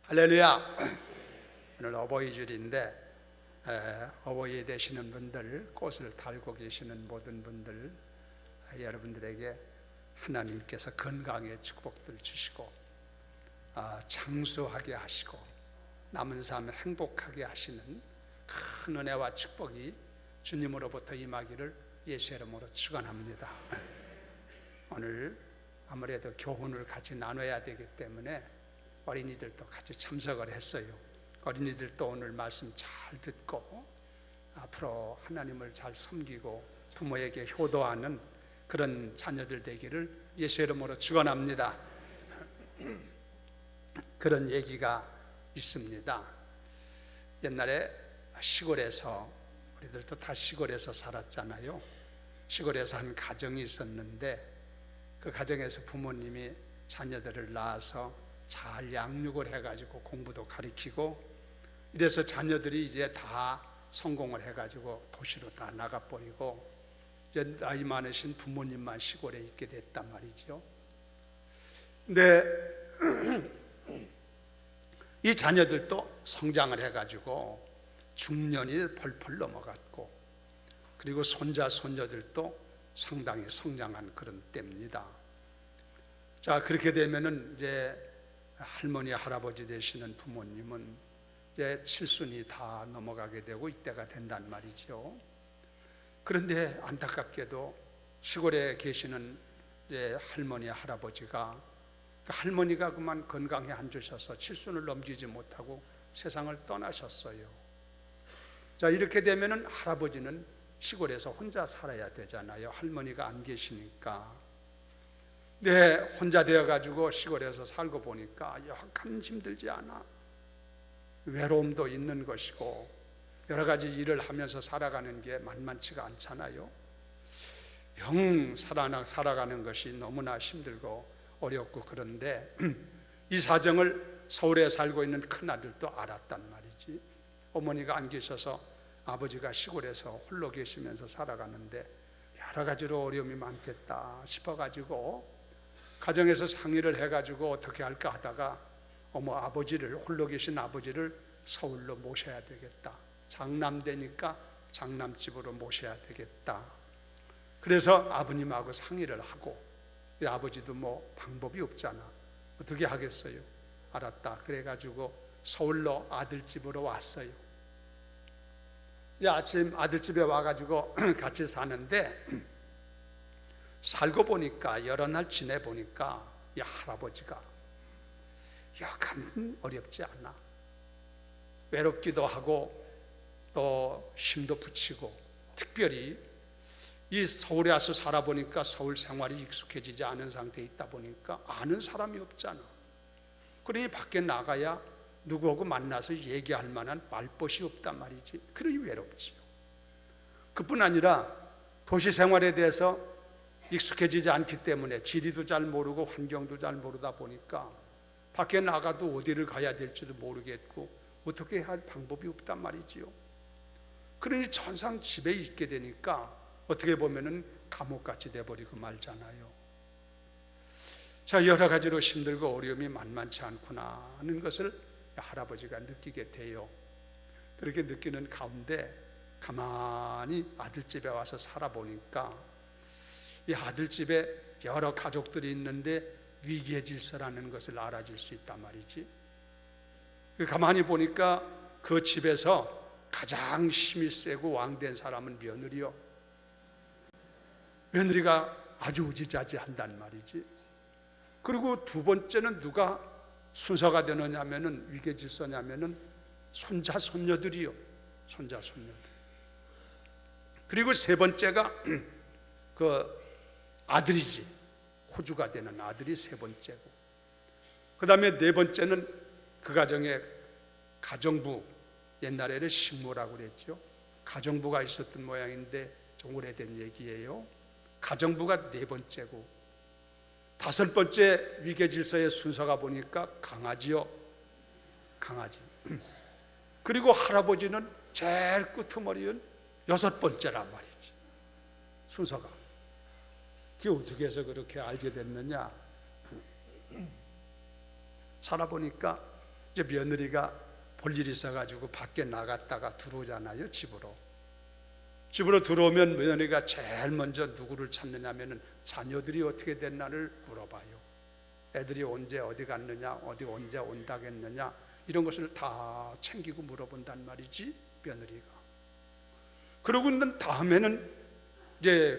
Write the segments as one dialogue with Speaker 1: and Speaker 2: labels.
Speaker 1: 할렐루야. 오늘 어버이줄인데 어버이 되시는 분들, 꽃을 달고 계시는 모든 분들, 여러분들에게 하나님께서 건강의 축복들 주시고 장수하게 하시고 남은 삶을 행복하게 하시는 큰 은혜와 축복이 주님으로부터 임하기를 예수의 이름으로 축원합니다. 오늘 아무래도 교훈을 같이 나눠야 되기 때문에 어린이들도 같이 참석을 했어요. 어린이들도 오늘 말씀 잘 듣고 앞으로 하나님을 잘 섬기고 부모에게 효도하는 그런 자녀들 되기를 예수의 이름으로 축원합니다. 그런 얘기가 있습니다. 옛날에 시골에서, 우리들도 다 시골에서 살았잖아요. 시골에서 한 가정이 있었는데 그 가정에서 부모님이 자녀들을 낳아서 잘 양육을 해가지고 공부도 가르치고 이래서 자녀들이 이제 다 성공을 해가지고 도시로 다 나가버리고 이제 나이 많으신 부모님만 시골에 있게 됐단 말이죠. 근데 이 자녀들도 성장을 해가지고 중년이 펄펄 넘어갔고 그리고 손자 손녀들도 상당히 성장한 그런 때입니다. 자, 그렇게 되면은 이제 할머니 할아버지 되시는 부모님은 이제 칠순이 다 넘어가게 되고 이때가 된단 말이죠. 그런데 안타깝게도 시골에 계시는 이제 할머니 할아버지가 할머니가 그만 건강히 안 주셔서 칠순을 넘기지 못하고 세상을 떠나셨어요. 자, 이렇게 되면은 할아버지는 시골에서 혼자 살아야 되잖아요. 할머니가 안 계시니까. 네, 혼자 되어가지고 시골에서 살고 보니까 약간 힘들지 않아. 외로움도 있는 것이고 여러 가지 일을 하면서 살아가는 게 만만치가 않잖아요. 살아가는 것이 너무나 힘들고 어렵고 그런데 이 사정을 서울에 살고 있는 큰아들도 알았단 말이지. 어머니가 안 계셔서 아버지가 시골에서 홀로 계시면서 살아가는데 여러 가지로 어려움이 많겠다 싶어가지고 가정에서 상의를 해가지고 어떻게 할까 하다가 아버지를, 홀로 계신 아버지를 서울로 모셔야 되겠다. 장남되니까 장남집으로 모셔야 되겠다. 그래서 아버님하고 상의를 하고 아버지도 방법이 없잖아. 어떻게 하겠어요? 알았다. 그래가지고 서울로 아들집으로 왔어요. 이제 아침 아들집에 와가지고 같이 사는데 살고 보니까 여러 날 지내보니까 이 할아버지가 약간 어렵지 않아. 외롭기도 하고 또 힘도 붙이고 특별히 이 서울에 와서 살아보니까 서울 생활이 익숙해지지 않은 상태에 있다 보니까 아는 사람이 없잖아. 그러니 밖에 나가야 누구하고 만나서 얘기할 만한 말벗이 없단 말이지. 그러니 외롭지요. 그뿐 아니라 도시 생활에 대해서 익숙해지지 않기 때문에 지리도 잘 모르고 환경도 잘 모르다 보니까 밖에 나가도 어디를 가야 될지도 모르겠고 어떻게 할 방법이 없단 말이지요. 그러니 전상 집에 있게 되니까 어떻게 보면은 감옥같이 돼버리고 말잖아요. 자, 여러 가지로 힘들고 어려움이 만만치 않구나 하는 것을 할아버지가 느끼게 돼요. 그렇게 느끼는 가운데 가만히 아들집에 와서 살아보니까 이 아들집에 여러 가족들이 있는데 위기의 질서라는 것을 알아질 수 있단 말이지. 가만히 보니까 그 집에서 가장 힘이 세고 왕된 사람은 며느리요. 며느리가 아주 우지자지한단 말이지. 그리고 두 번째는 누가 순서가 되느냐면은 위기의 질서냐면은 손자 손녀들이요. 손자 손녀들. 그리고 세 번째가 그 아들이지. 호주가 되는 아들이 세 번째고 그 다음에 네 번째는 그 가정의 가정부, 옛날에는 식모라고 그랬죠. 가정부가 있었던 모양인데 좀 오래된 얘기예요. 가정부가 네 번째고 다섯 번째 위계 질서의 순서가 보니까 강아지요. 강아지. 그리고 할아버지는 제일 끄트머리인 여섯 번째란 말이지. 순서가. 그게 어떻게 해서 그렇게 알게 됐느냐? 살아보니까 이제 며느리가 볼 일이 있어가지고 밖에 나갔다가 들어오잖아요. 집으로 들어오면 며느리가 제일 먼저 누구를 찾느냐면은 자녀들이 어떻게 됐나를 물어봐요. 애들이 언제 어디 갔느냐, 어디 언제 온다겠느냐, 이런 것을 다 챙기고 물어본단 말이지, 며느리가. 그러고 난 다음에는 이제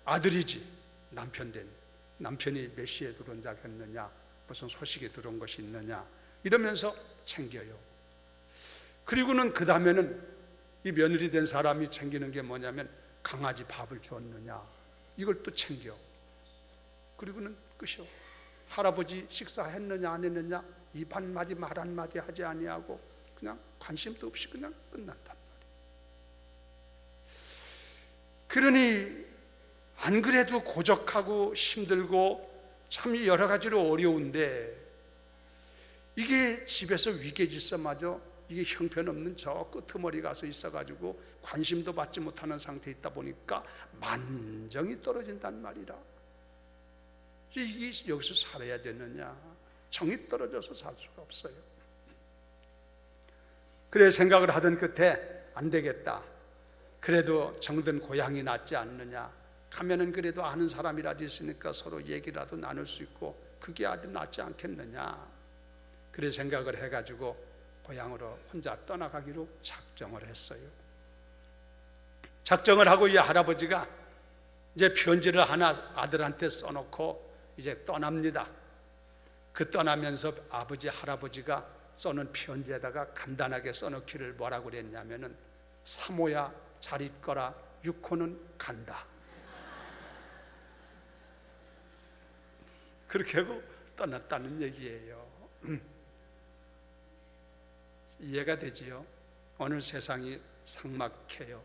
Speaker 1: 아들이지, 남편이 몇 시에 들어온다겠느냐, 무슨 소식이 들어온 것이 있느냐, 이러면서 챙겨요. 그리고는 그 다음에는 이 며느리 된 사람이 챙기는 게 뭐냐면 강아지 밥을 줬느냐, 이걸 또 챙겨. 그리고는 끝이요. 할아버지 식사했느냐 안 했느냐 입 한마디 말 한마디 하지 아니하고 그냥 관심도 없이 그냥 끝난단 말이에요. 그러니 안 그래도 고적하고 힘들고 참 여러 가지로 어려운데, 이게 집에서 위계질서마저 이게 형편없는 저 끄트머리 가서 있어가지고 관심도 받지 못하는 상태에 있다 보니까 만정이 떨어진단 말이라. 이게 여기서 살아야 되느냐, 정이 떨어져서 살 수가 없어요. 그래 생각을 하던 끝에 안 되겠다, 그래도 정든 고향이 낫지 않느냐, 가면은 그래도 아는 사람이라도 있으니까 서로 얘기라도 나눌 수 있고 그게 아주 낫지 않겠느냐, 그래 생각을 해가지고 고향으로 혼자 떠나가기로 작정을 했어요. 작정을 하고 이 할아버지가 이제 편지를 하나 아들한테 써놓고 이제 떠납니다. 그 떠나면서 할아버지가 써놓은 편지에다가 간단하게 써놓기를 뭐라고 그랬냐면은 사모야 잘 있거라, 6호는 간다. 그렇게 하고 떠났다는 얘기예요. 이해가 되지요? 오늘 세상이 삭막해요.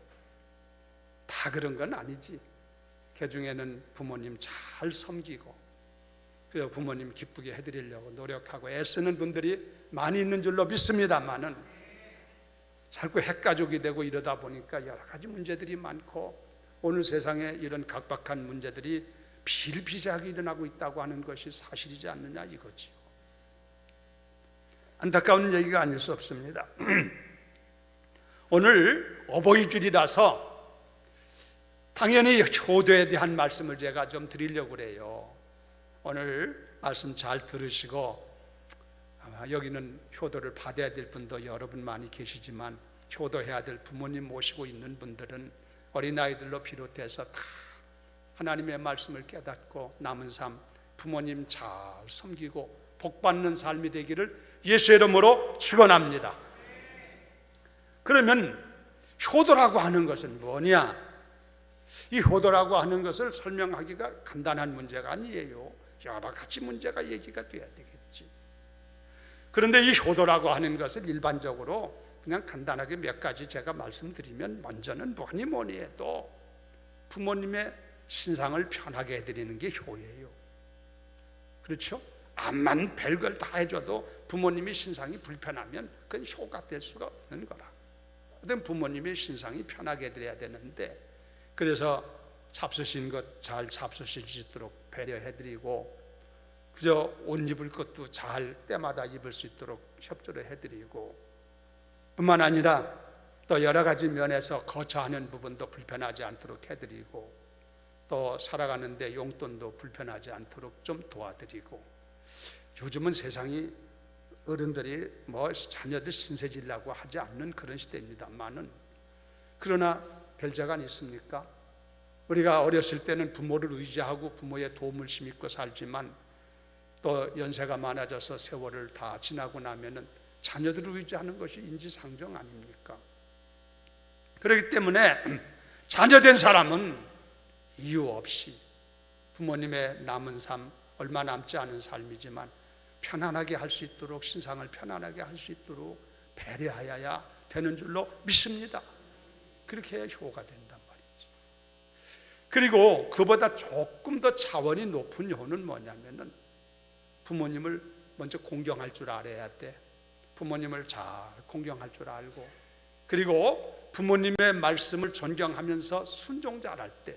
Speaker 1: 다 그런 건 아니지. 그 중에는 부모님 잘 섬기고 그래서 부모님 기쁘게 해드리려고 노력하고 애쓰는 분들이 많이 있는 줄로 믿습니다만은 자꾸 핵가족이 되고 이러다 보니까 여러 가지 문제들이 많고 오늘 세상에 이런 각박한 문제들이 비일비재하게 일어나고 있다고 하는 것이 사실이지 않느냐 이거지요. 안타까운 얘기가 아닐 수 없습니다. 오늘 어버이줄이라서 당연히 효도에 대한 말씀을 제가 좀 드리려고 그래요. 오늘 말씀 잘 들으시고 아마 여기는 효도를 받아야 될 분도 여러분 많이 계시지만 효도해야 될 부모님 모시고 있는 분들은 어린아이들로 비롯해서 다 하나님의 말씀을 깨닫고 남은 삶 부모님 잘 섬기고 복받는 삶이 되기를 예수의 이름으로 축원합니다. 그러면 효도라고 하는 것은 뭐냐? 이 효도라고 하는 것을 설명하기가 간단한 문제가 아니에요. 여러 가지 문제가 얘기가 돼야 되겠지. 그런데 이 효도라고 하는 것을 일반적으로 그냥 간단하게 몇 가지 제가 말씀드리면, 먼저는 뭐니 해도 부모님의 신상을 편하게 해드리는 게 효예요. 그렇죠? 암만 별걸 다 해줘도 부모님의 신상이 불편하면 그건 효가 될 수가 없는 거라. 그땐 부모님의 신상이 편하게 해드려야 되는데, 그래서 잡수신 것 잘 잡수실 수 있도록 배려해드리고, 그저 옷 입을 것도 잘 때마다 입을 수 있도록 협조를 해드리고, 뿐만 아니라 또 여러 가지 면에서 거처하는 부분도 불편하지 않도록 해드리고, 또 살아가는데 용돈도 불편하지 않도록 좀 도와드리고. 요즘은 세상이 어른들이 뭐 자녀들 신세지려고 하지 않는 그런 시대입니다만은, 그러나 별자가 있습니까? 우리가 어렸을 때는 부모를 의지하고 부모의 도움을 힘입고 살지만 또 연세가 많아져서 세월을 다 지나고 나면은 자녀들을 의지하는 것이 인지상정 아닙니까? 그렇기 때문에 자녀된 사람은 이유 없이 부모님의 남은 삶, 얼마 남지 않은 삶이지만 편안하게 할 수 있도록, 신상을 편안하게 할 수 있도록 배려하여야 되는 줄로 믿습니다. 그렇게 해야 효가 된단 말이지. 그리고 그보다 조금 더 차원이 높은 효는 뭐냐면은 부모님을 먼저 공경할 줄 알아야 돼. 부모님을 잘 공경할 줄 알고, 그리고 부모님의 말씀을 존경하면서 순종 잘할 때,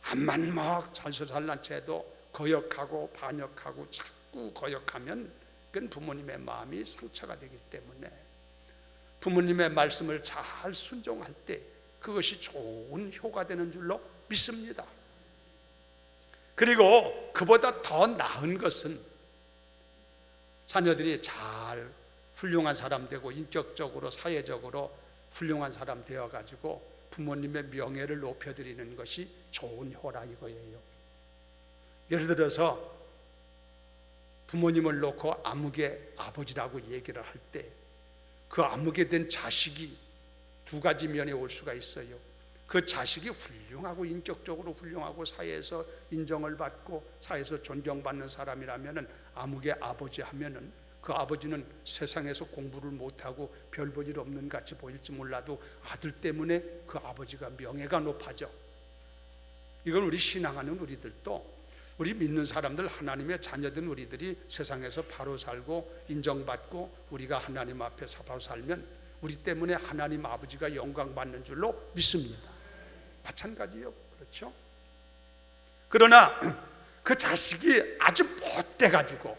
Speaker 1: 암만 막 잘난 채도 거역하고 반역하고 자꾸 거역하면 그건 부모님의 마음이 상처가 되기 때문에 부모님의 말씀을 잘 순종할 때 그것이 좋은 효가 되는 줄로 믿습니다. 그리고 그보다 더 나은 것은 자녀들이 잘 훌륭한 사람 되고 인격적으로 사회적으로 훌륭한 사람 되어가지고 부모님의 명예를 높여드리는 것이 좋은 효라 이거예요. 예를 들어서 부모님을 놓고 아무개 아버지라고 얘기를 할 때 그 아무개 된 자식이 두 가지 면에 올 수가 있어요. 그 자식이 훌륭하고 인격적으로 훌륭하고 사회에서 인정을 받고 사회에서 존경받는 사람이라면은 아무개 아버지 하면은 그 아버지는 세상에서 공부를 못하고 별 볼 일 없는 같이 보일지 몰라도 아들 때문에 그 아버지가 명예가 높아져. 이건 우리 신앙하는 우리들도, 우리 믿는 사람들, 하나님의 자녀된 우리들이 세상에서 바로 살고 인정받고 우리가 하나님 앞에서 바로 살면 우리 때문에 하나님 아버지가 영광 받는 줄로 믿습니다. 마찬가지요. 그렇죠? 그러나 그 자식이 아주 못돼가지고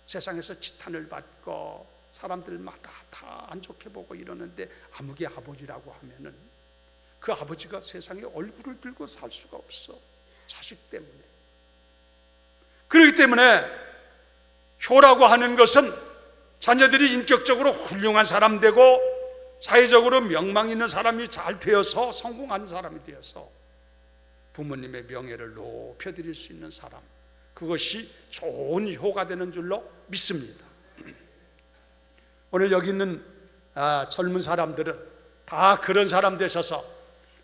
Speaker 1: 세상에서 지탄을 받고 사람들마다 다 안 좋게 보고 이러는데 아무개 아버지라고 하면은 그 아버지가 세상에 얼굴을 들고 살 수가 없어. 자식 때문에. 그렇기 때문에 효라고 하는 것은 자녀들이 인격적으로 훌륭한 사람 되고 사회적으로 명망 있는 사람이 잘 되어서 성공한 사람이 되어서 부모님의 명예를 높여드릴 수 있는 사람, 그것이 좋은 효가 되는 줄로 믿습니다. 오늘 여기 있는 젊은 사람들은 다 그런 사람 되셔서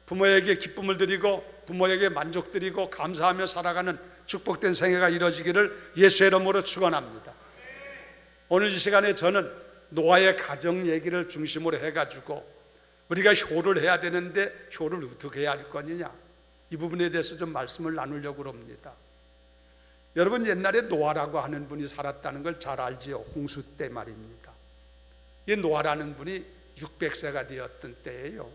Speaker 1: 부모에게 기쁨을 드리고 부모에게 만족 드리고 감사하며 살아가는 축복된 생애가 이루어지기를 예수의 이름으로 축원합니다. 오늘 이 시간에 저는 노아의 가정 얘기를 중심으로 해가지고 우리가 효를 해야 되는데 효를 어떻게 해야 할 거느냐, 이 부분에 대해서 좀 말씀을 나누려고 합니다. 여러분, 옛날에 노아라고 하는 분이 살았다는 걸 잘 알지요. 홍수 때 말입니다. 이 노아라는 분이 600세가 되었던 때예요.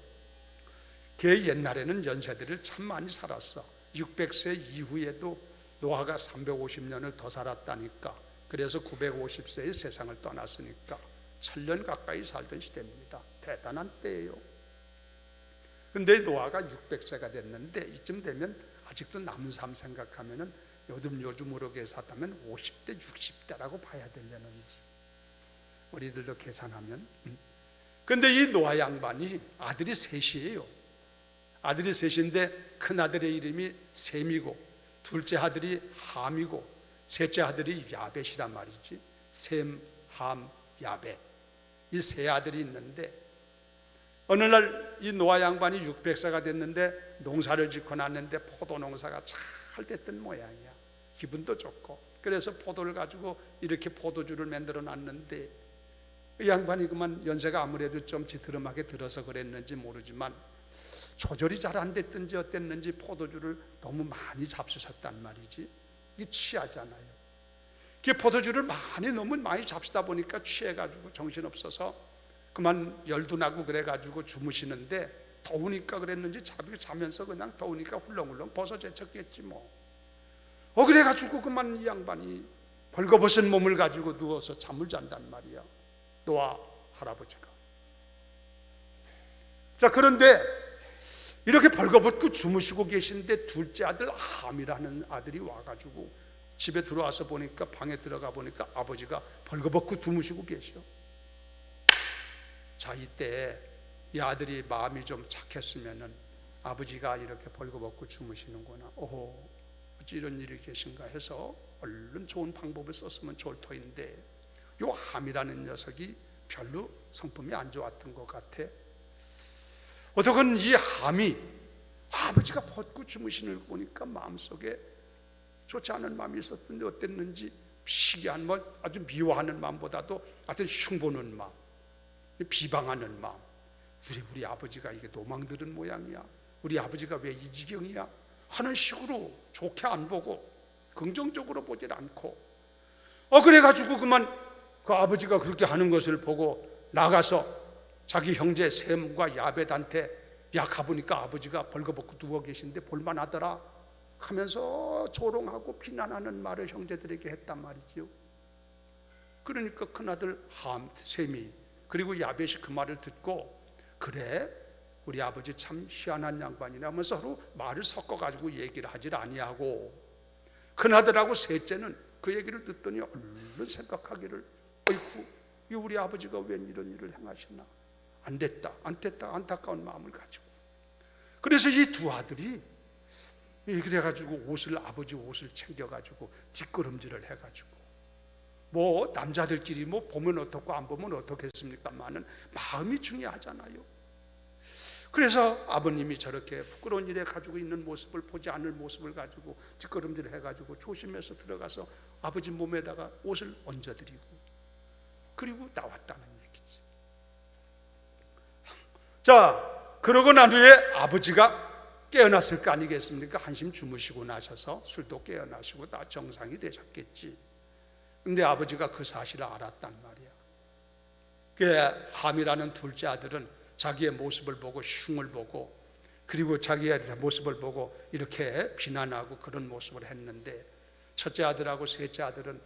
Speaker 1: 걔 옛날에는 연세들을 참 많이 살았어. 600세 이후에도 노아가 350년을 더 살았다니까. 그래서 950세에 세상을 떠났으니까 1000년 가까이 살던 시대입니다. 대단한 때예요. 근데 노아가 600세가 됐는데 이쯤 되면 아직도 남은 삶 생각하면은 요즘으로 계산하면 50대 60대라고 봐야 되려는지 우리들도 계산하면. 근데 이 노아 양반이 아들이 셋이에요. 아들이 셋인데 큰 아들의 이름이 셈이고 둘째 아들이 함이고 셋째 아들이 야벳이란 말이지. 셈, 함, 야벳, 이 세 아들이 있는데 어느 날 이 노아 양반이 600세가 됐는데 농사를 짓고 났는데 포도 농사가 잘 됐던 모양이야. 기분도 좋고. 그래서 포도를 가지고 이렇게 포도주를 만들어 놨는데 이 양반이 그만 연세가 아무래도 좀 지드름하게 들어서 그랬는지 모르지만 조절이 잘 안 됐든지 어땠는지 포도주를 너무 많이 잡수셨단 말이지. 이게 취하잖아요. 그 포도주를 너무 많이 잡수다 보니까 취해가지고 정신없어서 그만 열도 나고 그래가지고 주무시는데 더우니까 그랬는지 자면서 그냥 더우니까 훌렁훌렁 벗어 제쳤겠지 뭐. 그래가지고 그만 이 양반이 벌거벗은 몸을 가지고 누워서 잠을 잔단 말이야, 노아 할아버지가. 자, 그런데 이렇게 벌거벗고 주무시고 계신데 둘째 아들 함이라는 아들이 와가지고 집에 들어와서 보니까, 방에 들어가 보니까 아버지가 벌거벗고 주무시고 계셔. 자, 이때 이 아들이 마음이 좀 착했으면은 아버지가 이렇게 벌거벗고 주무시는구나, 오호, 어찌 이런 일이 계신가 해서 얼른 좋은 방법을 썼으면 좋을 터인데 요 함이라는 녀석이 별로 성품이 안 좋았던 것 같아. 어떻건 이 함이 아버지가 벗고 주무시는 걸 보니까 마음속에 좋지 않은 마음이 있었던데 어땠는지 시기한 아주 미워하는 마음보다도 하여튼 흉보는 마음, 비방하는 마음. 우리 아버지가 이게 노망들은 모양이야, 우리 아버지가 왜 이 지경이야 하는 식으로 좋게 안 보고 긍정적으로 보질 않고 그래가지고 그만 그 아버지가 그렇게 하는 것을 보고 나가서 자기 형제 셈과 야벳한테, 야, 가보니까 아버지가 벌거벗고 누워 계신데 볼만하더라 하면서 조롱하고 비난하는 말을 형제들에게 했단 말이지요. 그러니까 큰아들 셈이 그리고 야벳이 그 말을 듣고 그래 우리 아버지 참 희한한 양반이네 하면서 서로 말을 섞어가지고 얘기를 하질 아니하고 큰아들하고 셋째는 그 얘기를 듣더니 얼른 생각하기를 어이쿠 이 우리 아버지가 웬 이런 일을 행하시나 안 됐다 안타까운 마음을 가지고 그래서 이 두 아들이 그래가지고 아버지 옷을 챙겨가지고 뒷걸음질을 해가지고 뭐 남자들끼리 뭐 보면 어떻고 안 보면 어떻겠습니까만은 마음이 중요하잖아요. 그래서 아버님이 저렇게 부끄러운 일에 가지고 있는 모습을 보지 않을 모습을 가지고 뒷걸음질 해가지고 조심해서 들어가서 아버지 몸에다가 옷을 얹어드리고 그리고 나왔다는 얘기지. 자, 그러고 난 후에 아버지가 깨어났을 거 아니겠습니까? 한심 주무시고 나셔서 술도 깨어나시고 다 정상이 되셨겠지. 근데 아버지가 그 사실을 알았단 말이야. 그 함이라는 둘째 아들은 자기의 모습을 보고 흉을 보고 그리고 자기의 모습을 보고 이렇게 비난하고 그런 모습을 했는데 첫째 아들하고 셋째 아들은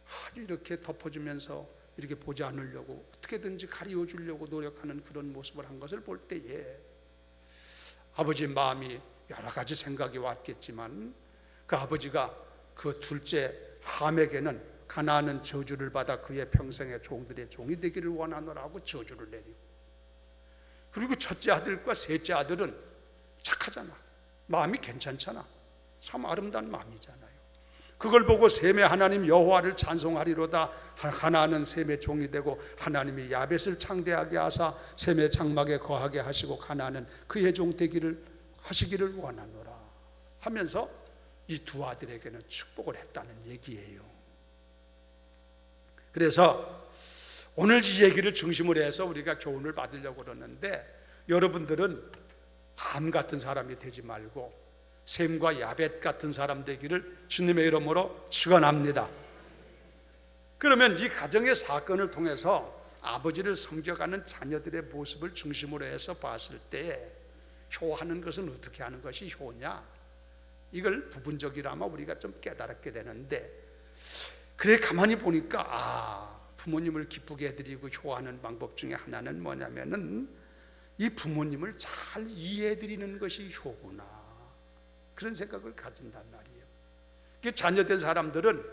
Speaker 1: 아주 이렇게 덮어주면서 이렇게 보지 않으려고 어떻게든지 가리워주려고 노력하는 그런 모습을 한 것을 볼 때에 아버지 마음이 여러 가지 생각이 왔겠지만 그 아버지가 그 둘째 함에게는 가나안은 저주를 받아 그의 평생의 종들의 종이 되기를 원하노라고 저주를 내리고 그리고 첫째 아들과 셋째 아들은 착하잖아. 마음이 괜찮잖아. 참 아름다운 마음이잖아요. 그걸 보고 셈의 하나님 여호와를 찬송하리로다. 가나안은 셈의 종이 되고 하나님이 야벳을 창대하게 하사 셈의 장막에 거하게 하시고 가나안은 그의 종 되기를 하시기를 원하노라 하면서 이 두 아들에게는 축복을 했다는 얘기예요. 그래서 오늘 이 얘기를 중심으로 해서 우리가 교훈을 받으려고 그러는데 여러분들은 함 같은 사람이 되지 말고 셈과 야벳 같은 사람 되기를 주님의 이름으로 축원합니다. 그러면 이 가정의 사건을 통해서 아버지를 섬겨가는 자녀들의 모습을 중심으로 해서 봤을 때 효하는 것은 어떻게 하는 것이 효냐? 이걸 부분적이라면 우리가 좀 깨달았게 되는데 그래 가만히 보니까 부모님을 기쁘게 해드리고 효하는 방법 중에 하나는 뭐냐면은 이 부모님을 잘 이해해드리는 것이 효구나 그런 생각을 가진단 말이에요. 자녀된 사람들은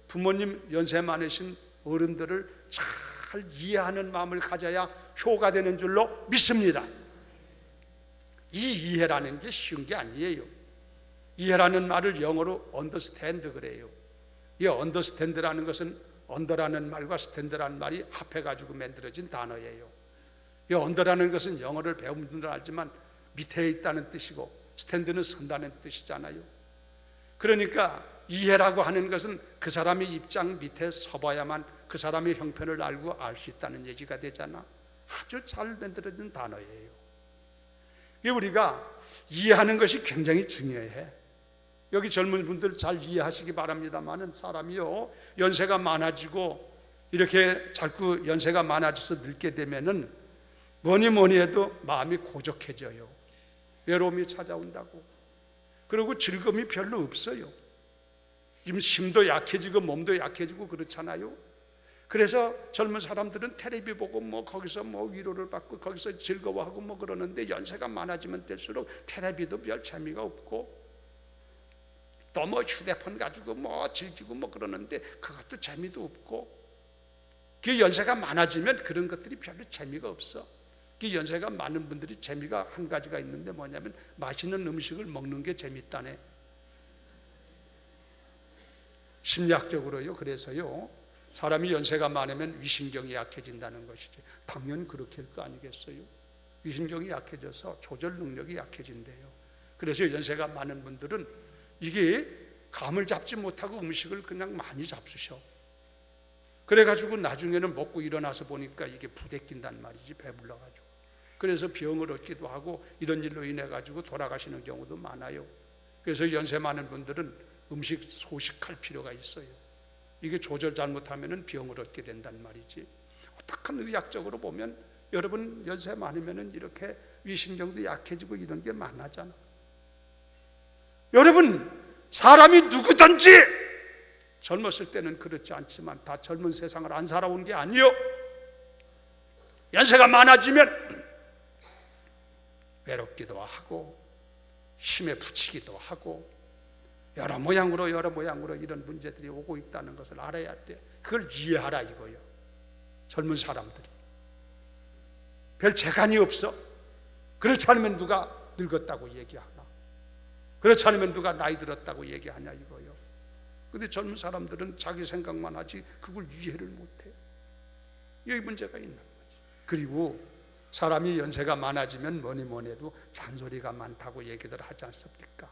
Speaker 1: 부모님 연세 많으신 어른들을 잘 이해하는 마음을 가져야 효가 되는 줄로 믿습니다. 이 이해라는 게 쉬운 게 아니에요. 이해라는 말을 영어로 understand 그래요. 이 understand라는 것은 under라는 말과 stand라는 말이 합해가지고 만들어진 단어예요. 이 under라는 것은 영어를 배운 분들은 알지만 밑에 있다는 뜻이고 stand는 선다는 뜻이잖아요. 그러니까 이해라고 하는 것은 그 사람의 입장 밑에 서봐야만 그 사람의 형편을 알고 알 수 있다는 얘기가 되잖아. 아주 잘 만들어진 단어예요. 우리가 이해하는 것이 굉장히 중요해. 여기 젊은 분들 잘 이해하시기 바랍니다만은 사람이요 연세가 많아지고 이렇게 자꾸 연세가 많아져서 늙게 되면은 뭐니 해도 마음이 고적해져요. 외로움이 찾아온다고. 그리고 즐거움이 별로 없어요. 지금 힘도 약해지고 몸도 약해지고 그렇잖아요. 그래서 젊은 사람들은 텔레비 보고 뭐 거기서 뭐 위로를 받고 거기서 즐거워하고 뭐 그러는데 연세가 많아지면 될수록 텔레비도 별 재미가 없고 또 뭐 휴대폰 가지고 뭐 즐기고 뭐 그러는데 그것도 재미도 없고 그 연세가 많아지면 그런 것들이 별로 재미가 없어. 그 연세가 많은 분들이 재미가 한 가지가 있는데 뭐냐면 맛있는 음식을 먹는 게 재밌다네. 심리학적으로요. 그래서요 사람이 연세가 많으면 위신경이 약해진다는 것이지. 당연히 그렇게 할 거 아니겠어요? 위신경이 약해져서 조절 능력이 약해진대요. 그래서 연세가 많은 분들은 이게 감을 잡지 못하고 음식을 그냥 많이 잡수셔. 그래가지고 나중에는 먹고 일어나서 보니까 이게 부대낀단 말이지. 배불러가지고. 그래서 병을 얻기도 하고 이런 일로 인해 가지고 돌아가시는 경우도 많아요. 그래서 연세 많은 분들은 음식 소식할 필요가 있어요. 이게 조절 잘못하면 병을 얻게 된단 말이지. 어떡한 의학적으로 보면 여러분 연세 많으면 이렇게 위신경도 약해지고 이런 게 많아잖아. 여러분 사람이 누구든지 젊었을 때는 그렇지 않지만 다 젊은 세상을 안 살아온 게 아니요. 연세가 많아지면 외롭기도 하고 힘에 부치기도 하고 여러 모양으로 이런 문제들이 오고 있다는 것을 알아야 돼. 그걸 이해하라 이거예요. 젊은 사람들이 별 재간이 없어. 그렇지 않으면 누가 늙었다고 얘기하나? 그렇지 않으면 누가 나이 들었다고 얘기하냐 이거예요. 근데 젊은 사람들은 자기 생각만 하지 그걸 이해를 못해. 여기 문제가 있는 거지. 그리고 사람이 연세가 많아지면 뭐니 해도 잔소리가 많다고 얘기들 하지 않습니까?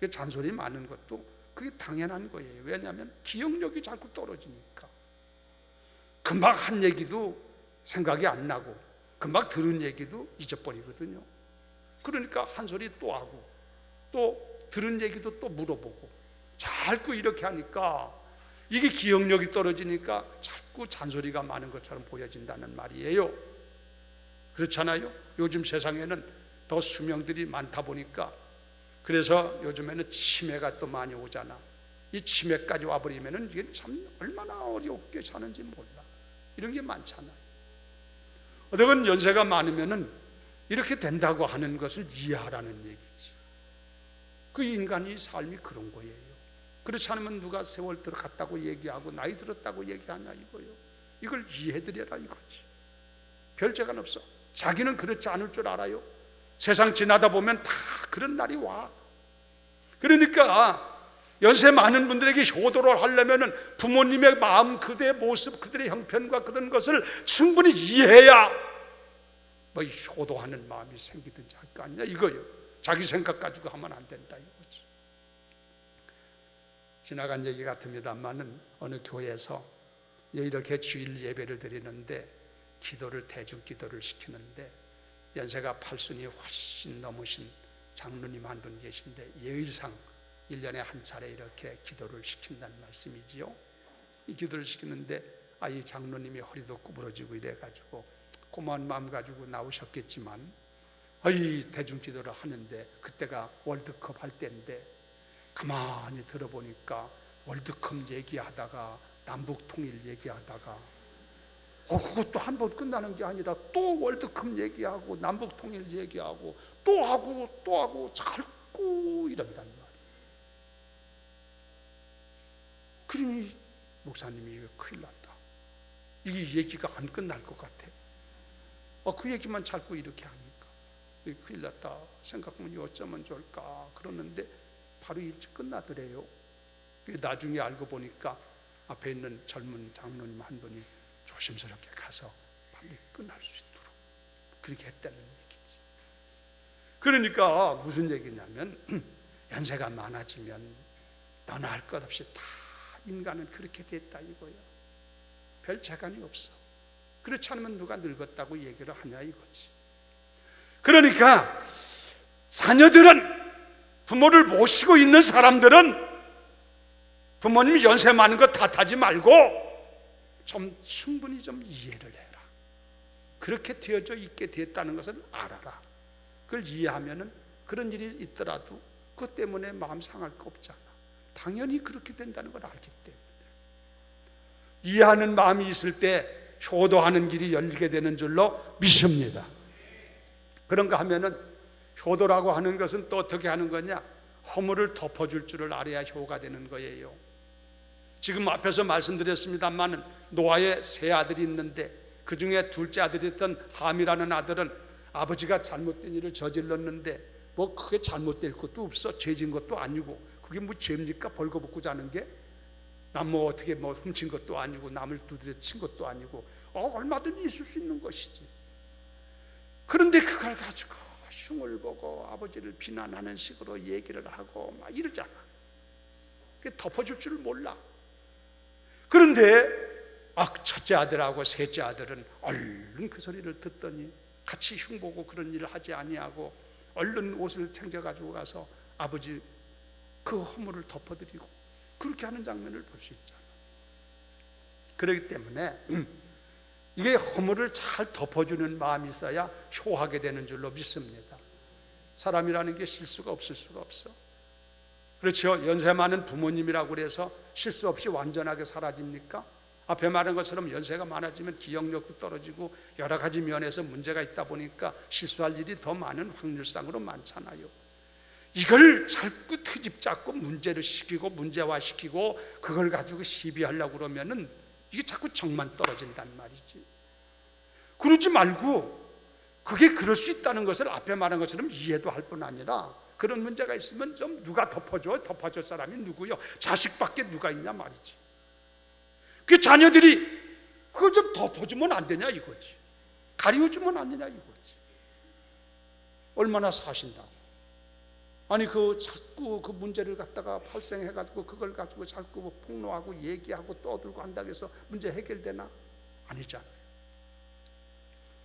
Speaker 1: 그 잔소리 많은 것도 그게 당연한 거예요. 왜냐하면 기억력이 자꾸 떨어지니까. 금방 한 얘기도 생각이 안 나고 금방 들은 얘기도 잊어버리거든요. 그러니까 한 소리 또 하고 또 들은 얘기도 또 물어보고 자꾸 이렇게 하니까 이게 기억력이 떨어지니까 자꾸 잔소리가 많은 것처럼 보여진다는 말이에요. 그렇잖아요. 요즘 세상에는 더 수명들이 많다 보니까 그래서 요즘에는 치매가 또 많이 오잖아. 이 치매까지 와버리면은 이게 참 얼마나 어렵게 사는지 몰라. 이런 게 많잖아요. 어떻든 연세가 많으면은 이렇게 된다고 하는 것을 이해하라는 얘기지. 그 인간의 삶이 그런 거예요. 그렇지 않으면 누가 세월 들어갔다고 얘기하고 나이 들었다고 얘기하냐 이거예요. 이걸 이해해드려라 이거지. 별 재간 없어. 자기는 그렇지 않을 줄 알아요. 세상 지나다 보면 다 그런 날이 와. 그러니까 연세 많은 분들에게 효도를 하려면은 부모님의 마음, 그들의 모습, 그들의 형편과 그런 것을 충분히 이해해야 뭐 효도하는 마음이 생기든지 할 거 아니냐 이거요. 자기 생각 가지고 하면 안 된다 이거지. 지나간 얘기 같습니다만은 어느 교회에서 이렇게 주일 예배를 드리는데 기도를 대중 기도를 시키는데 연세가 8순이 훨씬 넘으신 장로님 한 분 계신데 예의상 1년에 한 차례 이렇게 기도를 시킨다는 말씀이지요. 이 기도를 시키는데 이 장로님이 허리도 구부러지고 이래가지고 고마운 마음 가지고 나오셨겠지만 이 대중 기도를 하는데 그때가 월드컵 할 때인데 가만히 들어보니까 월드컵 얘기하다가 남북 통일 얘기하다가 그것도 한 번 끝나는 게 아니라 또 월드컵 얘기하고 남북 통일 얘기하고 또 하고 자꾸 이런단 말이에요. 그러니 목사님이 이거 큰일 났다. 이게 얘기가 안 끝날 것 같아. 그 얘기만 자꾸 이렇게 하니까 이게 큰일 났다. 생각하면 어쩌면 좋을까 그러는데 바로 일찍 끝나더래요. 나중에 알고 보니까 앞에 있는 젊은 장로님 한 분이 조심스럽게 가서 빨리 끝날 수 있도록 그렇게 했다는 얘기지. 그러니까 무슨 얘기냐면 연세가 많아지면 너나 할 것 없이 다 인간은 그렇게 됐다 이거야. 별 재간이 없어. 그렇지 않으면 누가 늙었다고 얘기를 하냐 이거지. 그러니까 자녀들은 부모를 모시고 있는 사람들은 부모님이 연세 많은 거 탓하지 말고 좀 충분히 좀 이해를 해라. 그렇게 되어져 있게 됐다는 것을 알아라. 그걸 이해하면은 그런 일이 있더라도 그것 때문에 마음 상할 거 없잖아. 당연히 그렇게 된다는 걸 알기 때문에 이해하는 마음이 있을 때 효도하는 길이 열리게 되는 줄로 믿습니다. 그런가 하면은 효도라고 하는 것은 또 어떻게 하는 거냐? 허물을 덮어줄 줄을 알아야 효가 되는 거예요. 지금 앞에서 말씀드렸습니다만 노아의 세 아들이 있는데 그 중에 둘째 아들이었던 함이라는 아들은 아버지가 잘못된 일을 저질렀는데 뭐 크게 잘못될 것도 없어. 죄진 것도 아니고 그게 뭐 죄입니까? 벌거벗고 자는 게? 남 뭐 어떻게 뭐 훔친 것도 아니고 남을 두드려 친 것도 아니고 얼마든지 있을 수 있는 것이지. 그런데 그걸 가지고 흉을 보고 아버지를 비난하는 식으로 얘기를 하고 막 이러잖아. 그게 덮어줄 줄 몰라. 그런데 첫째 아들하고 셋째 아들은 얼른 그 소리를 듣더니 같이 흉보고 그런 일을 하지 아니하고 얼른 옷을 챙겨가지고 가서 아버지 그 허물을 덮어드리고 그렇게 하는 장면을 볼 수 있잖아. 그렇기 때문에 이게 허물을 잘 덮어주는 마음이 있어야 효하게 되는 줄로 믿습니다. 사람이라는 게 실수가 없을 수가 없어. 그렇죠. 연세 많은 부모님이라고 그래서 실수 없이 완전하게 사라집니까? 앞에 말한 것처럼 연세가 많아지면 기억력도 떨어지고 여러 가지 면에서 문제가 있다 보니까 실수할 일이 더 많은 확률상으로 많잖아요. 이걸 자꾸 트집 잡고 문제를 시키고 문제화시키고 그걸 가지고 시비하려고 그러면은 이게 자꾸 정만 떨어진단 말이지. 그러지 말고 그게 그럴 수 있다는 것을 앞에 말한 것처럼 이해도 할 뿐 아니라 그런 문제가 있으면 좀 누가 덮어줄 사람이 누구요? 자식밖에 누가 있냐 말이지. 그 자녀들이 그걸 좀 덮어주면 안 되냐 이거지. 가리워주면 안 되냐 이거지. 얼마나 사신다고. 아니 자꾸 그 문제를 갖다가 발생해가지고 그걸 가지고 자꾸 폭로하고 얘기하고 떠들고 한다고 해서 문제 해결되나? 아니잖아요.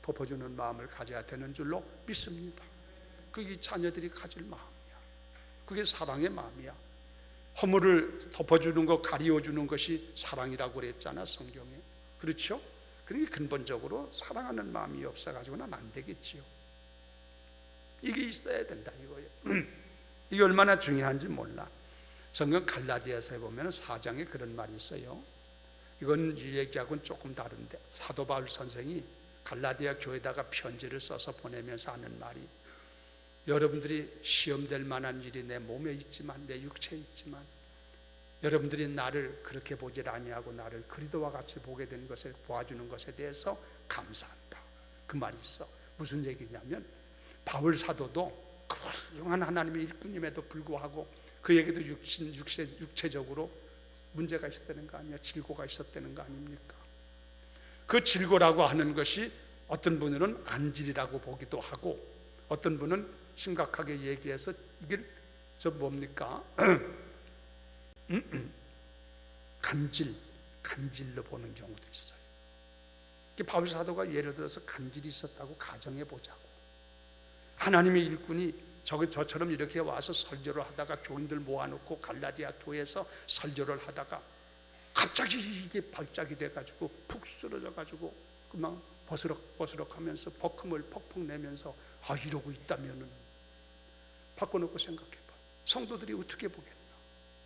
Speaker 1: 덮어주는 마음을 가져야 되는 줄로 믿습니다. 그게 자녀들이 가질 마음이야. 그게 사랑의 마음이야. 허물을 덮어주는 거, 가리워주는 것이 사랑이라고 그랬잖아 성경에. 그렇죠? 그러니 근본적으로 사랑하는 마음이 없어가지고는 안 되겠지요. 이게 있어야 된다 이거예요. 이게 얼마나 중요한지 몰라. 성경 갈라디아서에 보면 4장에 그런 말이 있어요. 이건 이 얘기하고는 조금 다른데 사도 바울 선생이 갈라디아 교회에다가 편지를 써서 보내면서 하는 말이, 여러분들이 시험될 만한 일이 내 몸에 있지만, 내 육체에 있지만 여러분들이 나를 그렇게 보질 아니하고 나를 그리스도와 같이 보게 된 것에, 보아주는 것에 대해서 감사한다. 그 말이 있어. 무슨 얘기냐면 바울 사도도 그 훌륭한 하나님의 일꾼임에도 불구하고 그에게도 육체적으로 문제가 있었다는 거 아니야? 질고가 있었다는 거 아닙니까? 그 질고라고 하는 것이 어떤 분은 안질이라고 보기도 하고 어떤 분은 심각하게 얘기해서 이게 뭡니까? 간질로 보는 경우도 있어요. 바울 사도가 예를 들어서 간질이 있었다고 가정해 보자고. 하나님의 일꾼이 저처럼 이렇게 와서 설교를 하다가 교인들 모아놓고 갈라디아 교회에서 설교를 하다가 갑자기 이게 발작이 돼가지고 푹 쓰러져가지고 그만 버스럭버스럭하면서 버금을 퍽퍽 내면서 이러고 있다면은 바꿔놓고 생각해봐. 성도들이 어떻게 보겠나?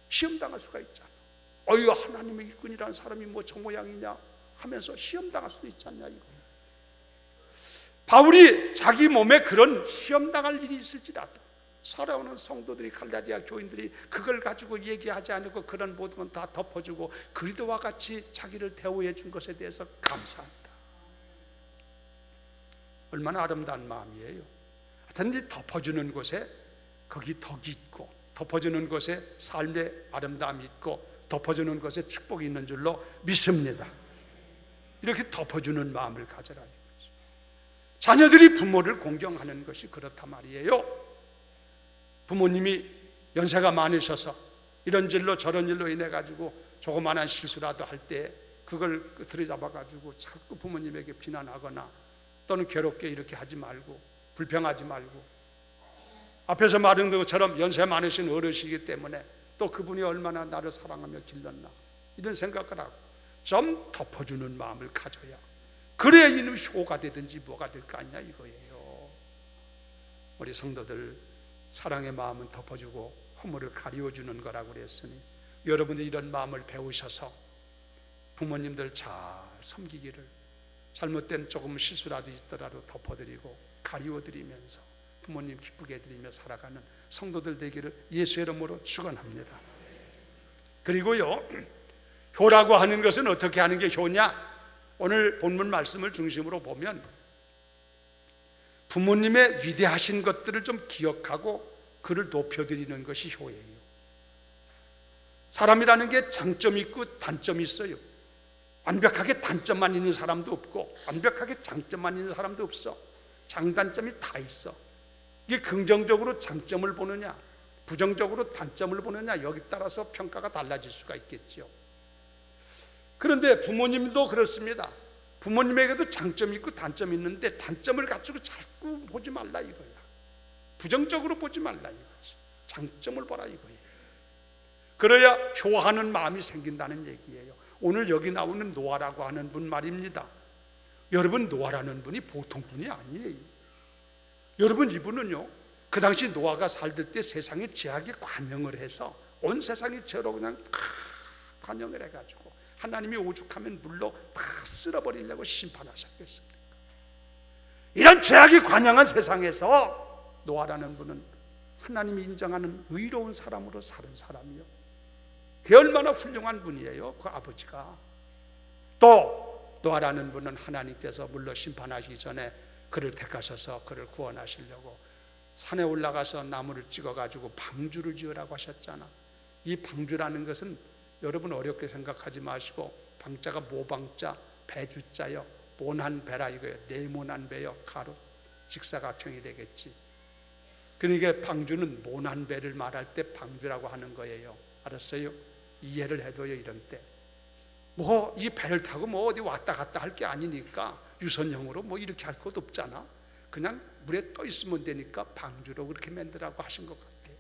Speaker 1: 시험당할 수가 있잖아. 하나님의 일꾼이라는 사람이 뭐 저 모양이냐 하면서 시험당할 수도 있지 않냐 이거. 바울이 자기 몸에 그런 시험당할 일이 있을지라도 살아오는 성도들이, 갈라디아 교인들이 그걸 가지고 얘기하지 않고 그런 모든 건 다 덮어주고 그리스도와 같이 자기를 대우해 준 것에 대해서 감사한다. 얼마나 아름다운 마음이에요. 하여튼 덮어주는 곳에 거기 덕이 있고 덮어주는 곳에 삶의 아름다움이 있고 덮어주는 것에 축복이 있는 줄로 믿습니다. 이렇게 덮어주는 마음을 가져라 이거죠. 자녀들이 부모를 공경하는 것이 그렇단 말이에요. 부모님이 연세가 많으셔서 이런 일로 저런 일로 인해 가지고 조그마한 실수라도 할 때 그걸 들여잡아 가지고 자꾸 부모님에게 비난하거나 또는 괴롭게 이렇게 하지 말고 불평하지 말고, 앞에서 말한 것처럼 연세 많으신 어르시기 때문에 또 그분이 얼마나 나를 사랑하며 길렀나 이런 생각을 하고 좀 덮어주는 마음을 가져야, 그래야 이는 효가 되든지 뭐가 될 거 아니냐 이거예요. 우리 성도들 사랑의 마음은 덮어주고 허물을 가리워주는 거라고 그랬으니 여러분들이 이런 마음을 배우셔서 부모님들 잘 섬기기를, 잘못된 조금 실수라도 있더라도 덮어드리고 가리워드리면서 부모님 기쁘게 해드리며 살아가는 성도들 되기를 예수의 이름으로 축원합니다. 그리고요, 효라고 하는 것은 어떻게 하는 게 효냐? 오늘 본문 말씀을 중심으로 보면 부모님의 위대하신 것들을 좀 기억하고 그를 높여드리는 것이 효예요. 사람이라는 게 장점이 있고 단점이 있어요. 완벽하게 단점만 있는 사람도 없고 완벽하게 장점만 있는 사람도 없어. 장단점이 다 있어. 이게 긍정적으로 장점을 보느냐 부정적으로 단점을 보느냐 여기 따라서 평가가 달라질 수가 있겠지요. 그런데 부모님도 그렇습니다. 부모님에게도 장점이 있고 단점이 있는데 단점을 가지고 자꾸 보지 말라 이거야. 부정적으로 보지 말라 이거지. 장점을 보라 이거예요. 그래야 효하는 마음이 생긴다는 얘기예요. 오늘 여기 나오는 노아라고 하는 분 말입니다. 여러분, 노아라는 분이 보통 분이 아니에요. 여러분, 이분은요 그 당시 노아가 살들 때 세상에 죄악이 관영을 해서 온 세상이 죄로 그냥 다 관영을 해가지고 하나님이 오죽하면 물로 다 쓸어버리려고 심판하셨겠습니까? 이런 죄악이 관영한 세상에서 노아라는 분은 하나님이 인정하는 의로운 사람으로 사는 사람이요, 그게 얼마나 훌륭한 분이에요. 그 아버지가. 또 노아라는 분은 하나님께서 물로 심판하시기 전에 그를 택하셔서 그를 구원하시려고 산에 올라가서 나무를 찍어가지고 방주를 지으라고 하셨잖아. 이 방주라는 것은 여러분 어렵게 생각하지 마시고, 방자가 모방자, 배주자요, 모난 배라 이거예요. 네모난 배요, 가로 직사각형이 되겠지. 그러니까 방주는 모난 배를 말할 때 방주라고 하는 거예요. 알았어요? 이해를 해둬요. 이런 때 뭐 이 배를 타고 뭐 어디 왔다 갔다 할 게 아니니까 유선형으로 뭐 이렇게 할 것도 없잖아. 그냥 물에 떠 있으면 되니까 방주로 그렇게 만들라고 하신 것 같아요.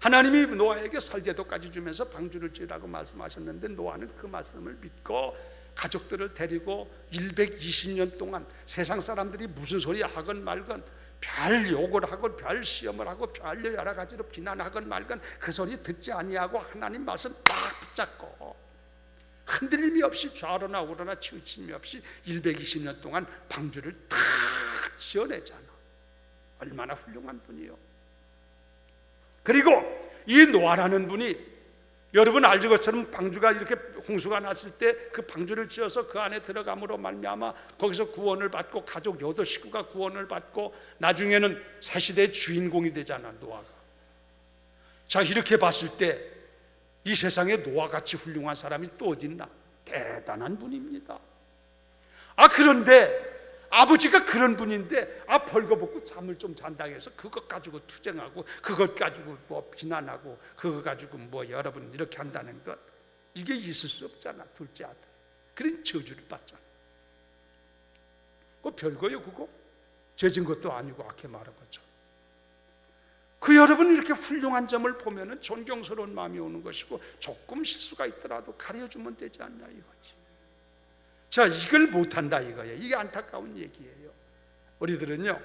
Speaker 1: 하나님이 노아에게 설계도까지 주면서 방주를 지으라고 말씀하셨는데, 노아는 그 말씀을 믿고 가족들을 데리고 120년 동안 세상 사람들이 무슨 소리 하건 말건, 별 욕을 하고 별 시험을 하고 별 여러 가지로 비난하건 말건 그 소리 듣지 아니하고 하나님 말씀 딱 붙잡고 흔들림이 없이 좌로나 우로나 치우침이 없이 120년 동안 방주를 탁 지어내잖아. 얼마나 훌륭한 분이요. 그리고 이 노아라는 분이, 여러분 알는 것처럼 방주가 이렇게 홍수가 났을 때 그 방주를 지어서 그 안에 들어감으로 말미암아 거기서 구원을 받고 가족 8식구가 구원을 받고 나중에는 새 시대의 주인공이 되잖아, 노아가. 자, 이렇게 봤을 때 이 세상에 노아같이 훌륭한 사람이 또 어디 있나? 대단한 분입니다. 그런데 아버지가 그런 분인데 벌거벗고 잠을 좀 잔다고 해서 그것 가지고 투쟁하고 그것 가지고 뭐 비난하고 그거 가지고 뭐 여러분 이렇게 한다는 것, 이게 있을 수 없잖아. 둘째 아들, 그런 저주를 받잖아. 그거 별거요. 그거 죄진 것도 아니고 악해 말한 거죠. 그 여러분 이렇게 훌륭한 점을 보면은 존경스러운 마음이 오는 것이고, 조금 실수가 있더라도 가려주면 되지 않냐 이거지. 자, 이걸 못한다 이거예요. 이게 안타까운 얘기예요. 우리들은요,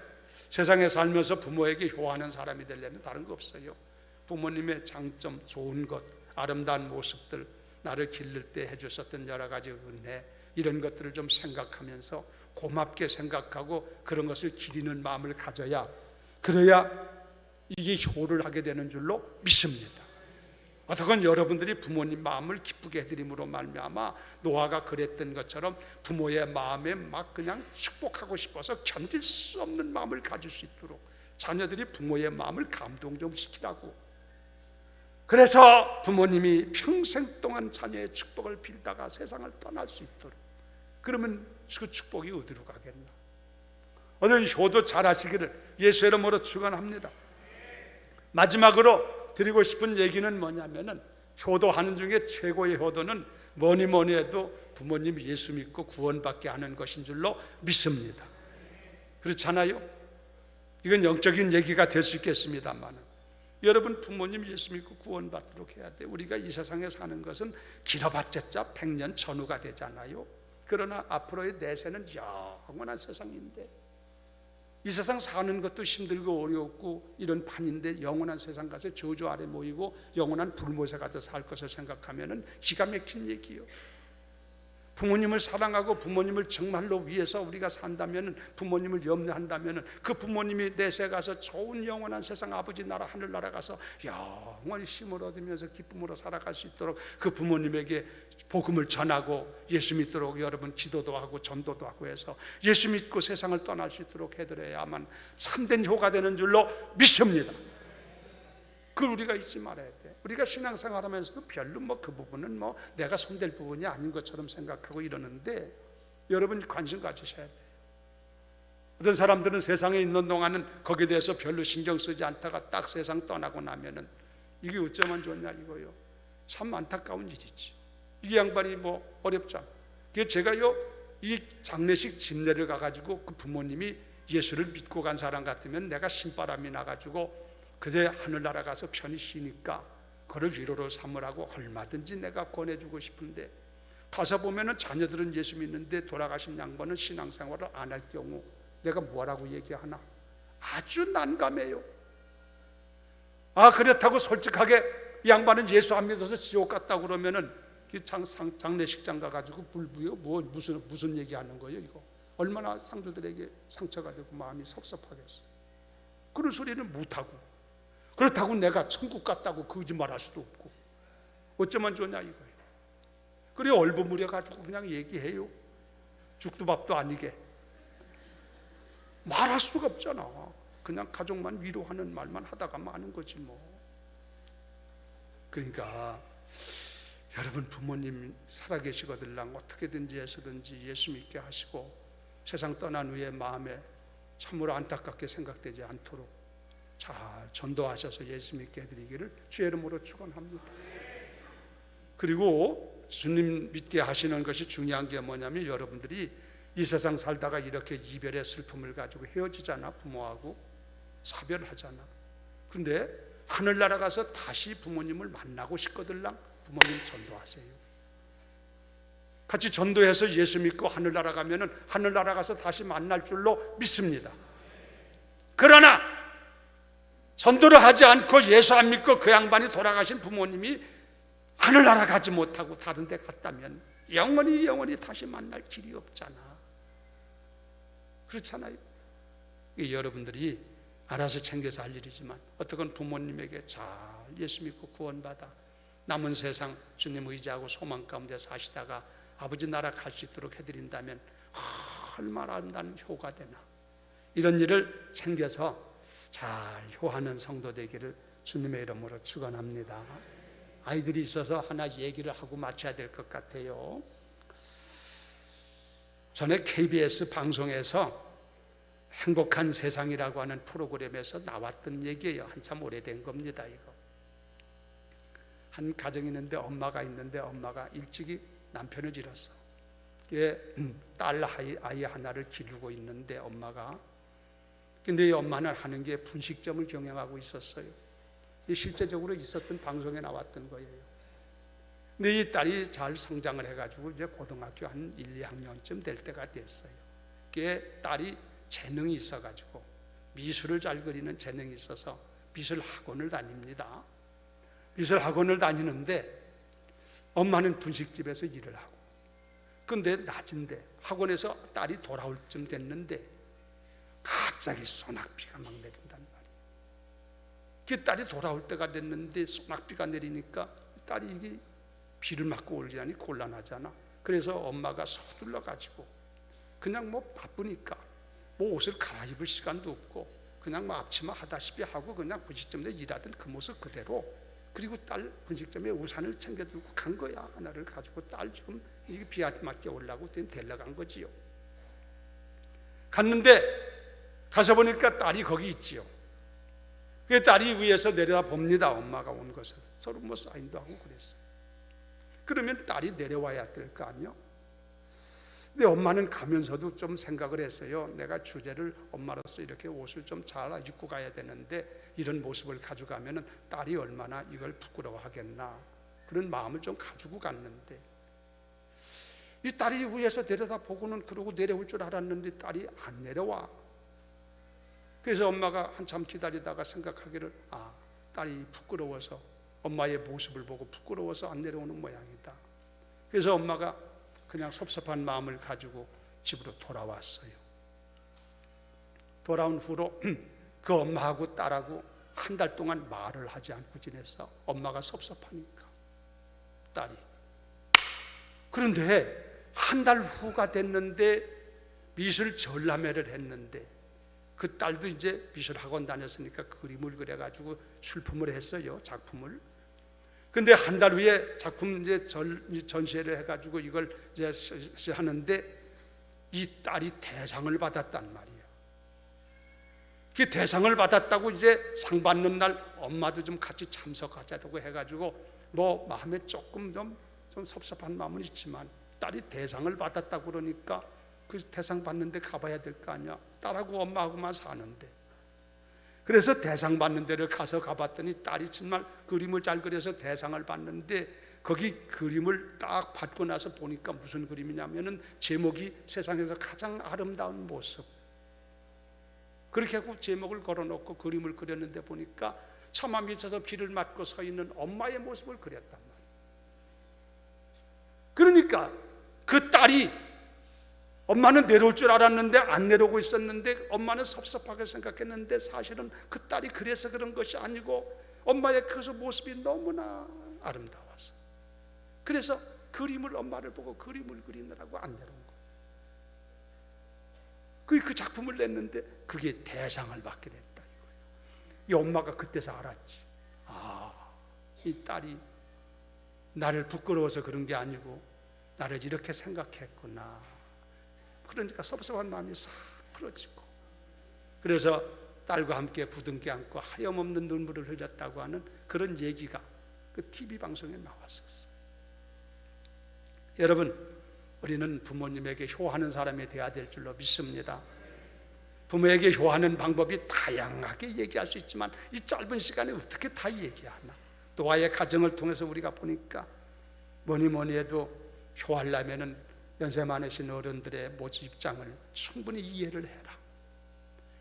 Speaker 1: 세상에 살면서 부모에게 효하는 사람이 되려면 다른 거 없어요. 부모님의 장점, 좋은 것, 아름다운 모습들, 나를 기를 때 해주셨던 여러 가지 은혜, 이런 것들을 좀 생각하면서 고맙게 생각하고 그런 것을 기리는 마음을 가져야, 그래야 이게 효를 하게 되는 줄로 믿습니다. 어떻건 여러분들이 부모님 마음을 기쁘게 해드림으로 말미암아 노아가 그랬던 것처럼 부모의 마음에 막 그냥 축복하고 싶어서 견딜 수 없는 마음을 가질 수 있도록 자녀들이 부모의 마음을 감동 좀 시키라고. 그래서 부모님이 평생 동안 자녀의 축복을 빌다가 세상을 떠날 수 있도록, 그러면 그 축복이 어디로 가겠나? 오늘 효도 잘 하시기를 예수의 이름으로 축원합니다. 마지막으로 드리고 싶은 얘기는 뭐냐면은, 효도하는 중에 최고의 효도는 뭐니 해도 부모님 예수 믿고 구원받게 하는 것인 줄로 믿습니다. 그렇잖아요? 이건 영적인 얘기가 될 수 있겠습니다만, 여러분 부모님 예수 믿고 구원받도록 해야 돼. 우리가 이 세상에 사는 것은 길어봤자 100년 전후가 되잖아요. 그러나 앞으로의 내세는 영원한 세상인데, 이 세상 사는 것도 힘들고 어렵고 이런 판인데, 영원한 세상 가서 저주 아래 모이고 영원한 불못에 가서 살 것을 생각하면은 기가 막힌 얘기예요. 부모님을 사랑하고 부모님을 정말로 위해서 우리가 산다면, 부모님을 염려한다면, 그 부모님이 내세 가서 좋은 영원한 세상 아버지 나라 하늘나라 가서 영원히 쉼을 얻으면서 기쁨으로 살아갈 수 있도록 그 부모님에게 복음을 전하고 예수 믿도록 여러분 기도도 하고 전도도 하고 해서 예수 믿고 세상을 떠날 수 있도록 해드려야만 참된 효가 되는 줄로 믿습니다. 그걸 우리가 잊지 말아야 돼. 우리가 신앙생활하면서도 별로 뭐 그 부분은 뭐 내가 손댈 부분이 아닌 것처럼 생각하고 이러는데, 여러분이 관심 가지셔야 돼. 어떤 사람들은 세상에 있는 동안은 거기에 대해서 별로 신경 쓰지 않다가 딱 세상 떠나고 나면은 이게 어쩌면 좋냐 이거요. 참 안타까운 일이지. 이 양반이 뭐 어렵잖아. 그래서 제가요, 이 장례식 집례를 가가지고 그 부모님이 예수를 믿고 간 사람 같으면 내가 신바람이 나가지고 그제 하늘나라 가서 편히 쉬니까 그를 위로로 삼으라고 얼마든지 내가 권해주고 싶은데, 가서 보면은 자녀들은 예수 믿는데 돌아가신 양반은 신앙생활을 안 할 경우 내가 뭐라고 얘기하나? 아주 난감해요. 그렇다고 솔직하게 이 양반은 예수 안 믿어서 지옥 갔다고 그러면은 장례식장 가가지고 불부요 무슨 얘기하는 거예요 이거? 얼마나 상주들에게 상처가 되고 마음이 섭섭하겠어요. 그런 소리는 못하고, 그렇다고 내가 천국 갔다고 거짓말할 수도 없고, 어쩌면 좋냐 이거예요. 그래 얼버무려가지고 그냥 얘기해요. 죽도 밥도 아니게 말할 수가 없잖아. 그냥 가족만 위로하는 말만 하다가 마는 거지 뭐. 그러니까 여러분 부모님 살아계시거들랑 어떻게든지 해서든지 예수 믿게 하시고 세상 떠난 후에 마음에 참으로 안타깝게 생각되지 않도록 잘 전도하셔서 예수 믿게 해드리기를 주의 이름으로 축원합니다. 그리고 주님 믿게 하시는 것이 중요한 게 뭐냐면, 여러분들이 이 세상 살다가 이렇게 이별의 슬픔을 가지고 헤어지잖아. 부모하고 사별하잖아. 근데 하늘나라 가서 다시 부모님을 만나고 싶거들랑 부모님 전도하세요. 같이 전도해서 예수 믿고 하늘나라 가면은 하늘나라 가서 다시 만날 줄로 믿습니다. 그러나 전도를 하지 않고 예수 안 믿고 그 양반이 돌아가신 부모님이 하늘나라 가지 못하고 다른 데 갔다면 영원히 다시 만날 길이 없잖아. 그렇잖아요. 여러분들이 알아서 챙겨서 할 일이지만 어떻건 부모님에게 잘 예수 믿고 구원받아 남은 세상 주님 의지하고 소망 가운데 사시다가 아버지 나라 갈 수 있도록 해드린다면 얼마나 아름다운 효가 되나. 이런 일을 챙겨서 잘 효하는 성도 되기를 주님의 이름으로 축원합니다. 아이들이 있어서 하나 얘기를 하고 마쳐야 될 것 같아요. 전에 KBS 방송에서 행복한 세상이라고 하는 프로그램에서 나왔던 얘기예요. 한참 오래된 겁니다. 이거 한 가정이 있는데 엄마가 있는데 엄마가 일찍이 남편을 잃었어. 딸 아이 하나를 기르고 있는데 엄마가, 근데 이 엄마는 하는 게 분식점을 경영하고 있었어요. 실제적으로 있었던 방송에 나왔던 거예요. 근데 이 딸이 잘 성장을 해가지고 이제 고등학교 한 1, 2학년쯤 될 때가 됐어요. 그게 딸이 재능이 있어가지고 미술을 잘 그리는 재능이 있어서 미술 학원을 다닙니다. 미술 학원을 다니는데 엄마는 분식집에서 일을 하고, 근데 낮인데 학원에서 딸이 돌아올 쯤 됐는데 갑자기 소낙비가 막 내린단 말이에요. 그 딸이 돌아올 때가 됐는데 소낙비가 내리니까 딸이 이게 비를 맞고 올리자니 곤란하잖아. 그래서 엄마가 서둘러 가지고 그냥 뭐 바쁘니까 뭐 옷을 갈아입을 시간도 없고 그냥 뭐 앞치마 하다시피 하고 그냥 분식점에 일하던 그 모습 그대로, 그리고 딸 분식점에 우산을 챙겨 들고 간 거야. 하나를 가지고 딸 좀 이게 비 맞게 오려고 데려간 거지요. 갔는데 가서 보니까 딸이 거기 있지요. 그 딸이 위에서 내려다 봅니다. 엄마가 온 것을. 서로 뭐 사인도 하고 그랬어요. 그러면 딸이 내려와야 될 거 아니요. 근데 엄마는 가면서도 좀 생각을 했어요. 내가 주제를 엄마로서 이렇게 옷을 좀 잘 입고 가야 되는데 이런 모습을 가져가면 딸이 얼마나 이걸 부끄러워하겠나, 그런 마음을 좀 가지고 갔는데 이 딸이 위에서 내려다 보고는 그러고 내려올 줄 알았는데 딸이 안 내려와. 그래서 엄마가 한참 기다리다가 생각하기를, 딸이 부끄러워서, 엄마의 모습을 보고 부끄러워서 안 내려오는 모양이다. 그래서 엄마가 그냥 섭섭한 마음을 가지고 집으로 돌아왔어요. 돌아온 후로 그 엄마하고 딸하고 한 달 동안 말을 하지 않고 지냈어. 엄마가 섭섭하니까 딸이. 그런데 한 달 후가 됐는데 미술 전람회를 했는데 그 딸도 이제 미술 학원 다녔으니까 그림을 그려가지고 출품을 했어요. 작품을. 근데 한 달 후에 작품 이제 전시회를 해가지고 이걸 이제 하는데 이 딸이 대상을 받았단 말이에요. 그 대상을 받았다고 이제 상 받는 날 엄마도 좀 같이 참석하자고 해가지고 뭐 마음에 조금 좀 섭섭한 마음은 있지만 딸이 대상을 받았다고 그러니까 그 대상 받는데 가봐야 될 거 아니야. 딸하고 엄마하고만 사는데. 그래서 대상 받는 데를 가봤더니 딸이 정말 그림을 잘 그려서 대상을 받는데 거기 그림을 딱 받고 나서 보니까 무슨 그림이냐면은 제목이 세상에서 가장 아름다운 모습. 그렇게 하고 제목을 걸어놓고 그림을 그렸는데 보니까 처마 밑에서 비를 맞고 서 있는 엄마의 모습을 그렸단 말이에요. 그러니까 그 딸이, 엄마는 내려올 줄 알았는데 안 내려오고 있었는데 엄마는 섭섭하게 생각했는데 사실은 그 딸이 그래서 그런 것이 아니고 엄마의 그 모습이 너무나 아름다워서, 그래서 그림을, 엄마를 보고 그림을 그리느라고 안 내려온 거예요. 그 작품을 냈는데 그게 대상을 받게 됐다 이거예요. 이 엄마가 그때서 알았지. 이 딸이 나를 부끄러워서 그런 게 아니고 나를 이렇게 생각했구나. 그러니까 섭섭한 마음이 싹 풀어지고, 그래서 딸과 함께 부둥켜 안고 하염없는 눈물을 흘렸다고 하는 그런 얘기가 그 TV 방송에 나왔었어요. 여러분, 우리는 부모님에게 효하는 사람이 되어야 될 줄로 믿습니다. 부모에게 효하는 방법이 다양하게 얘기할 수 있지만 이 짧은 시간에 어떻게 다 얘기하나. 노아의 가정을 통해서 우리가 보니까 뭐니 해도 효하려면은 연세 많으신 어른들의 모습 입장을 충분히 이해를 해라.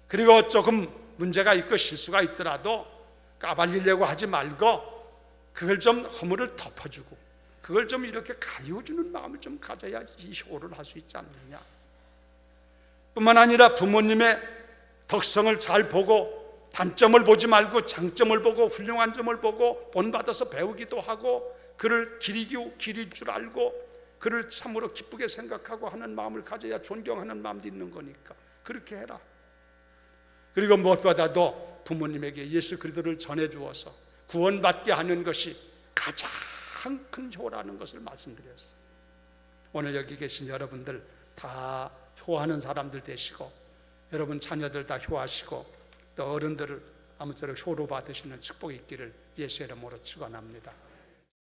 Speaker 1: 그리고 조금 문제가 있고 실수가 있더라도 까발리려고 하지 말고 그걸 좀 허물을 덮어주고 그걸 좀 이렇게 가리워주는 마음을 좀 가져야 이 효를 할 수 있지 않느냐. 뿐만 아니라 부모님의 덕성을 잘 보고 단점을 보지 말고 장점을 보고 훌륭한 점을 보고 본받아서 배우기도 하고 그를 기릴 줄 알고 그를 참으로 기쁘게 생각하고 하는 마음을 가져야 존경하는 마음도 있는 거니까 그렇게 해라. 그리고 무엇보다도 부모님에게 예수 그리스도를 전해주어서 구원받게 하는 것이 가장 큰 효라는 것을 말씀드렸어요. 오늘 여기 계신 여러분들 다 효하는 사람들 되시고, 여러분 자녀들 다 효하시고, 또 어른들을 아무쪼록 효로 받으시는 축복이 있기를 예수의 이름으로 축원합니다.